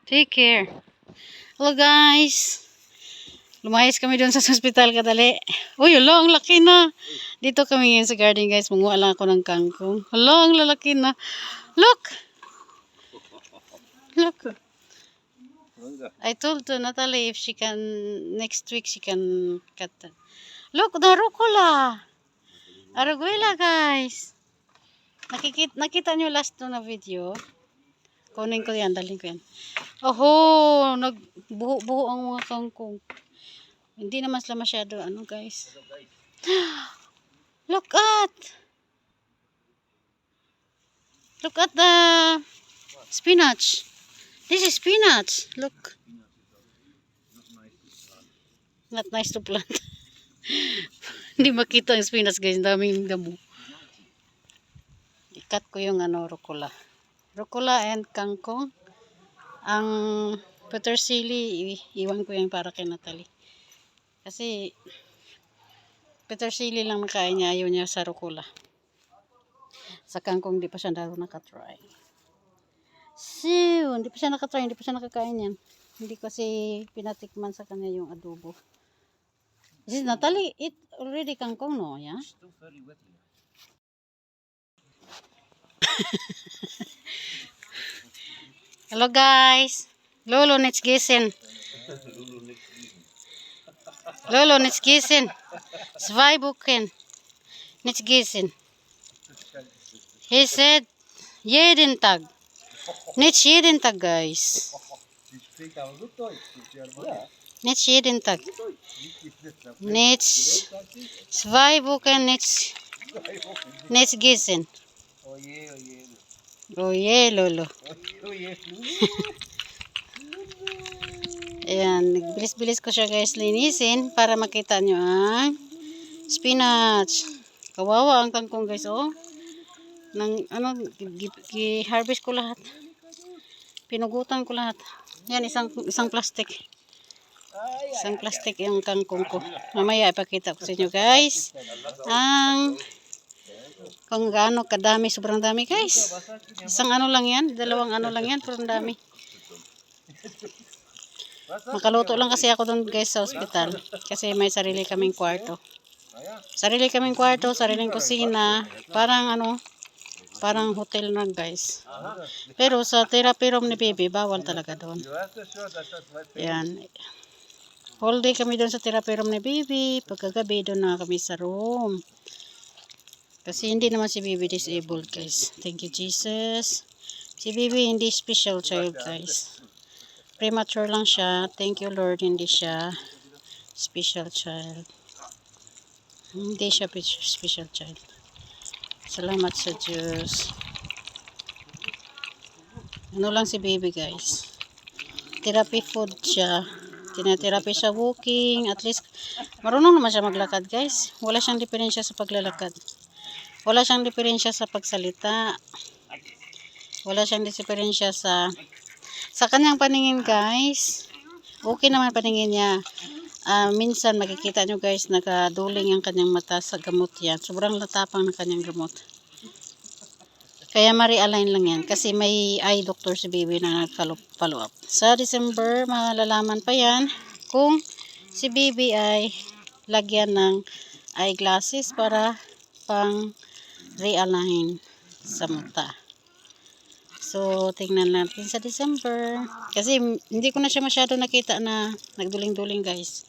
Take care. Hello guys. Lumayas kami doon sa hospital kadali. Uy, hala, ang laki na. Dito kami ngayon sa garden guys. Manguha lang ako ng kangkong. Hala, ang lalaki na. Look! Look! I told to Natalie if she can, next week she can cut that. Look, the rucola! Araguela guys. Nakita nyo last na video. Kunin ko yan, dalhin ko yan. Oho, nagbuho-buho ang mga kangkong. Hindi naman sila masyado, ano guys. Look at the spinach. This is spinach. Look. Not nice to plant. Hindi makita ang spinach guys. Daming damo. Ikat ko yung rucola. Rucola and kangkong. Ang petersili, iwan ko yung para kay Natalie. Kasi petersili lang nakain niya. Ayaw niya sa rucola. Sa kangkong di pa siya daw nakatry. So, hindi pa siya nakatry. Hindi pa siya nakakain yan. Hindi kasi pinatikman sa kanya yung adobo. This is Natalie, eat already kangkong, no? Yeah? Still very wet here. Hello guys. Lolo needs gising. Lolo needs gising. 2 Wochen needs gising. He said, jeden Tag. Nicht jeden Tag, guys. Nicht jeden Tag. Nicht 2 Wochen nicht gising. Oh yeah, Lolo. Ayan, nagbilis-bilis ko siya guys linisin para makita nyo ang spinach. Kawawa ang kangkong guys, oh. Harvest ko lahat. Pinugutan ko lahat. Yan, isang plastic. Isang plastic yung kangkong ko. Mamaya ipakita ko sa inyo guys. Kung gaano kadami, sobrang dami guys. Isang lang yan, 2 lang yan, pero ang dami. Makaluto lang kasi ako doon guys sa ospital. Kasi may sarili kaming kwarto. Sariling kusina. Parang hotel na guys. Pero sa therapy room ni baby, bawal talaga doon. Yan. Whole day kami doon sa therapy room ni baby. Pagkagabi doon na kami sa room. Kasi hindi naman si baby disabled guys. Thank you Jesus. Si baby hindi special child guys. Premature lang siya. Thank you Lord, hindi siya special child. Hindi siya special child. Salamat sa Diyos. Ano lang si baby guys. Therapy food siya. Tinatherapy siya walking. At least marunong naman siya maglakad guys. Wala siyang diferensya sa paglalakad. Wala siyang diferensya sa pagsalita. Wala siyang diferensya sa kanyang paningin guys. Okay naman paningin niya. Minsan makikita nyo guys, nakaduling ang kanyang mata sa gamot yan. Sobrang latapang ng kanyang gamot. Kaya ma-realign lang yan. Kasi may eye doctor si baby na nag-follow up. Sa December, malalaman pa yan kung si baby ay lagyan ng eyeglasses para pang realign sa mata. So, tingnan natin sa December. Kasi hindi ko na siya masyado nakita na nagduling-duling guys.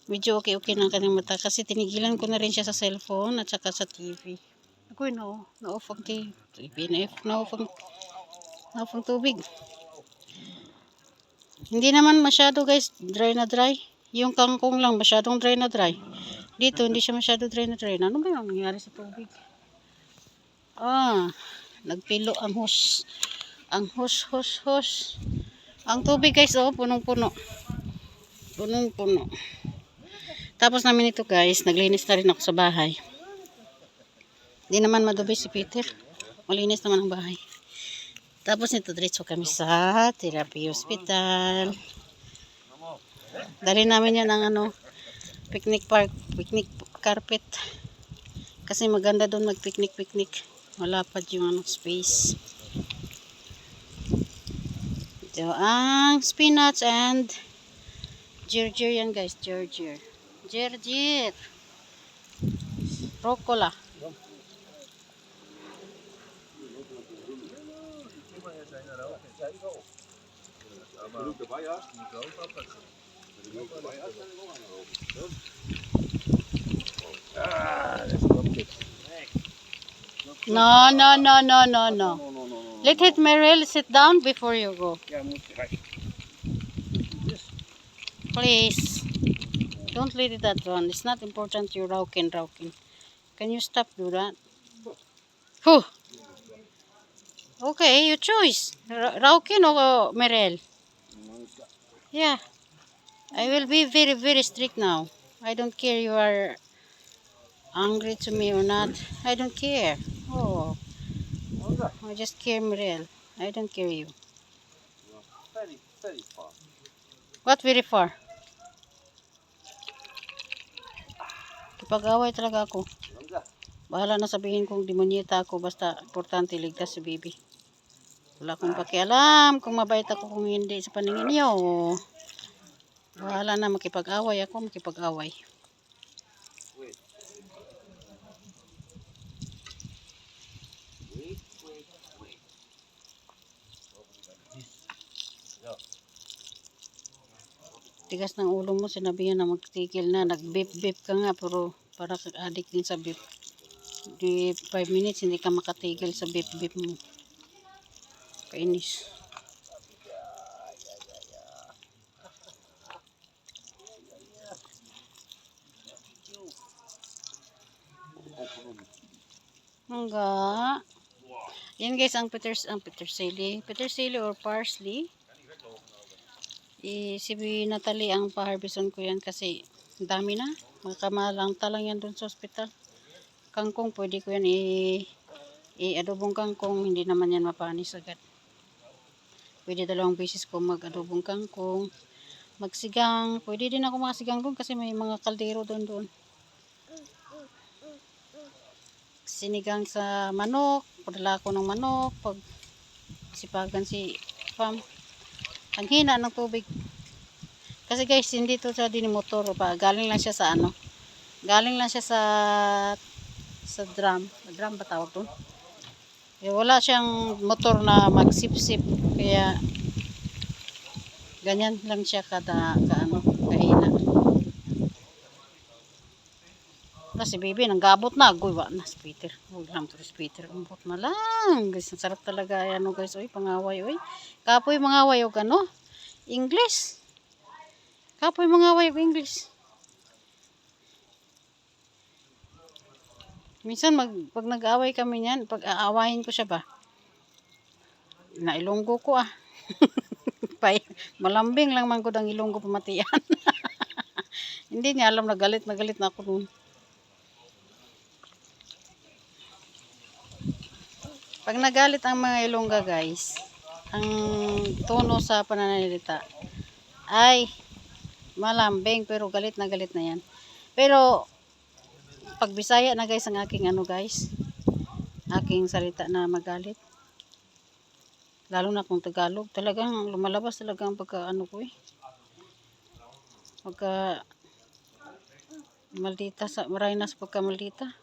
Medyo okay na kanyang mata. Kasi tinigilan ko na rin siya sa cellphone at saka sa TV. Ako na-off ang TV. Na-off ang tubig. Hindi naman masyado guys, dry na dry. Yung kangkong lang masyadong dry na dry. Dito, hindi siya masyado dry na dry. Ano ba yung nangyari sa tubig? Nagpilo ang hose. Ang hose. Ang tubig guys, punong-puno. Punong-puno. Tapos namin ito guys, naglinis na rin ako sa bahay. Hindi naman madubi si Peter. Malinis naman ang bahay. Tapos nito, diretso kami sa therapy hospital. Dali namin yan ang picnic park, picnic carpet. Kasi maganda doon mag-picnic. Malapad yung space. Ito ang spinach and gerger yan guys, gerger. Gerger. Rucola. No, no, no, no, no, no. Let it Meryl sit down before you go. Please. Don't let it that one. It's not important you raukin. Can you stop do that? Whew. Okay, you choose. Raukin or Meryl? Yeah. I will be very, very strict now. I don't care you are angry to me or not. I don't care. Oh, I just care Meryl. I don't care you. Very far. What very far? Kipag-away talaga ako. Bahala na sabihin kong demonyeta ako. Basta importante ligtas si baby. Wala akong pakialam kung mabait ako kung hindi sa paningin niyo. Bahala na makipag-away ako. Makipag-away. Wait. Tigas ng ulo mo, sinabihan na magtigil na. Nag-beep-beep ka nga, pero para addict din sa beep. Di 5 minutes, hindi ka makatigil sa beep-beep mo. Kainis. Hangga. Yan guys, ang petersili or parsley. Si Natalie ang pa-harveston ko yan kasi dami na. Makamalangta lang yan dun sa ospital. Kangkong, pwede ko yan i-adobong kangkong. Hindi naman yan mapanis agad. Pwede 2 beses ko mag-adobong kangkong. Magsigang. Pwede din ako magsigang dun kasi may mga kaldero doon. Sinigang sa manok. Padala ko ng manok. Pag sipagan si Pam. Ang hina ng tubig. Kasi guys, hindi to sa dinimotor pa. Galing lang siya sa ano. Galing lang siya sa drum. Drum ba tawag to? Eh, wala siyang motor na magsip-sip. Kaya ganyan lang siya kahina. Kasi baby, nanggabot na. Guwa na si Peter. Huwag lang to si Peter. Umbot na lang. Guys, ang sarap talaga. Ano guys, oy, pangaway, oy. Kapoy mangaway o ano? English. Kapoy mangaway o English. Minsan, pag nag-away kami niyan, pag aawahin ko siya ba? Nailunggo ko ah. Malambing lang man ko ang ilunggo pamatian. Hindi niya alam na galit na ako noon. Pag nagalit ang mga ilongga guys, ang tono sa pananalita ay malambing pero galit na yan. Pero pag Bisaya na guys ang aking aking salita na magalit. Lalo na kung Tagalog, talagang lumalabas talaga ang pagka ko Pagka maldita maray na sa pagka maldita.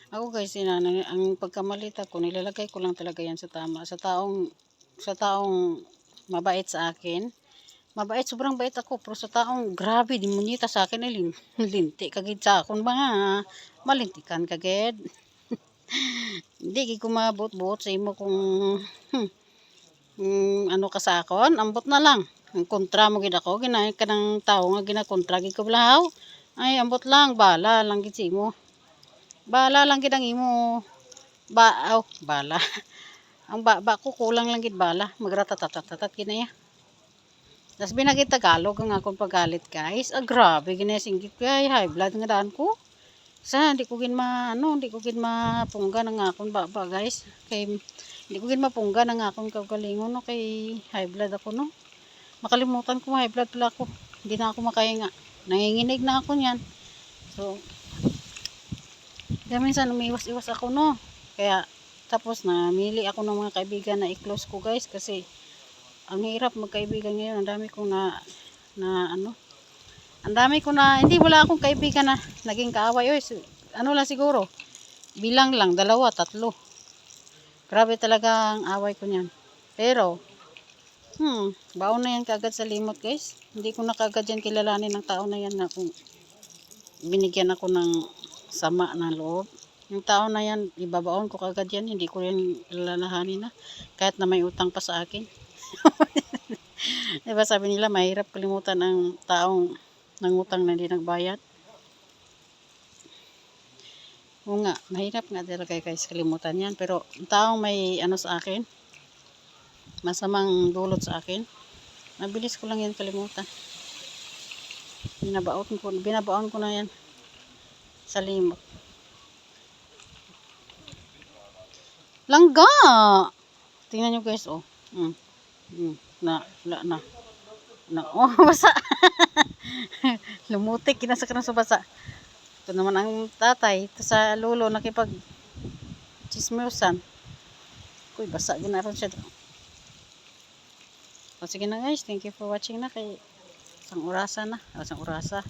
Ako guys, ang pagkamalita ko, nilalagay ko lang talaga yan sa tama. Sa taong mabait sa akin. Mabait, sobrang bait ako. Pero sa taong grabe, demonita sa akin ay linti kagid sa akon ba. Malintikan kagid. Hindi ko mabot-bot sa imo kung ano ka sa akon. Ambot na lang. Ang kontra mo gid ako. Ginay ka ng tao nga ginakontra gid ko blahaw. Ay, ambot lang. Bala lang gid sa imo. Bala lang gid ang imo. Bala. Ang ba ko kulang lang gid bala. Magratatatat kinaya. Tas binagit Tagalog ang akong pagalit guys. Grabe ginasinggit kay high blood nga daan ko. Hindi ko gid mapungga ng akong baba guys. Kay hindi ko gid mapungga ng akong kagalingon no kay high blood ako no. Makalimutan ko high blood pala ako. Hindi na ako makahinga. Nanginginig na ako niyan. So minsan umiwas-iwas ako no. Kaya tapos na mili ako ng mga kaibigan na i-close ko guys kasi ang hirap magkaibigan ngayon. Ang dami kong ang dami ko na, hindi wala akong kaibigan na naging kaaway. Oy, ano lang siguro, bilang lang, 2, 3. Grabe talaga ang away ko niyan. Pero, baon na yan kaagad sa limot guys. Hindi ko na kaagad yan kilalanin ng tao na yan na kung binigyan ako ng sama ng loob. Yung tao na yan, ibabaon ko kaagad yan. Hindi ko yan kilalahanin na. Kahit na may utang pa sa akin. Diba sabi nila, mahirap kalimutan ang taong nangutang na hindi nagbayad. Oo nga, mahirap nga talaga guys kalimutan yan. Pero ang taong may ano sa akin, masamang dulot sa akin, mabilis ko lang yan kalimutan. Binabaon ko na yan sa limot. Langga! Tingnan nyo guys, oh. Oh, basa. Lumutik, kinasak na sa basa. Ito naman ang tatay. Ito sa lolo, nakipag chismosan. Uy, basa, ginaron siya. O, sige na guys, thank you for watching na kay isang orasa na. Isang orasa.